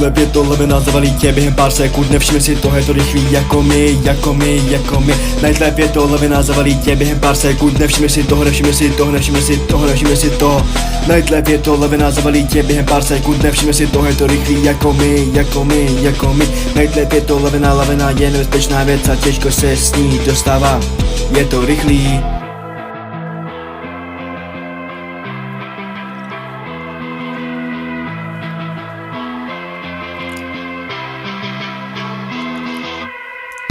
Nightlife je to levina, zavalí tě během pár sekund. Nevšimni si toho, je to rychlý jako my. Nightlife je to levina, zavalí tě během pár sekund. Nevšimni si toho. Nightlife je to levina, zavalí tě během pár sekund. Nevšimni si toho, je to rychlý jako my. Nightlife je to lavina, je nebezpečná věc a těžko se s ní dostává. Je to rychlý.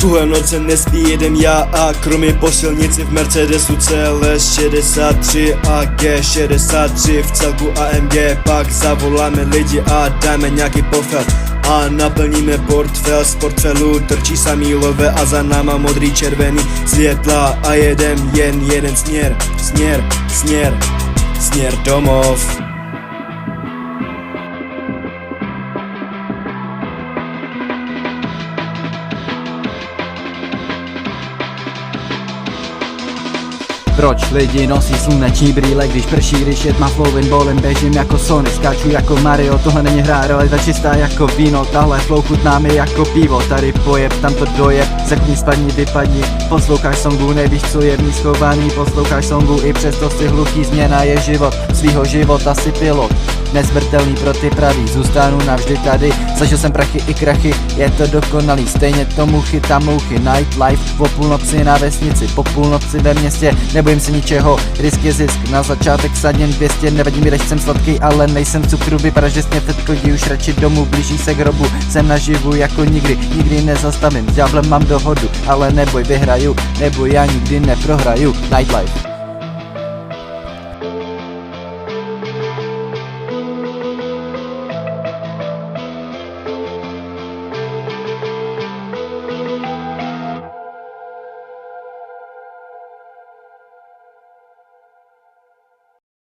Tuhle noc se nespí, jedem já a kromě po silnici v Mercedesu CLS 63 a G63 v celku AMG. Pak zavoláme lidi a dáme nějaký pofel a naplníme portfel. Z portfelu trčí samý love a za náma modrý červený světla a jedem jen jeden směr domov. Proč lidi nosí sluneční brýle, když prší, když je tma flowin bolem, běžím jako Sony, skáču jako Mario, tohle není hra, realita čistá jako víno, tahle flow chutná mi jako pivo, tady pojeb, tamto dojeb, sekni, spadni, vypadni, posloucháš songu, nevíš co je v ní schovaný, posloucháš songu, i přesto si hluchý, změna je život, svýho života si pilot. Nesmrtelný pro ty pravý, zůstanu navždy tady. Zažil jsem prachy i krachy, je to dokonalý. Stejně tomu chytám mouchy. Nightlife o půlnoci na vesnici, po půlnoci ve městě. Nebojím se ničeho, risk je zisk. Na začátek sadím 200, nevadí mi, když jsem sladký, ale nejsem cukru. Vypadáš, že smět chodí už radši domů, blíží se k hrobu. Jsem naživu jako nikdy nezastavím. S ďáblem mám dohodu, ale neboj, vyhraju, nebo já nikdy neprohraju. Nightlife.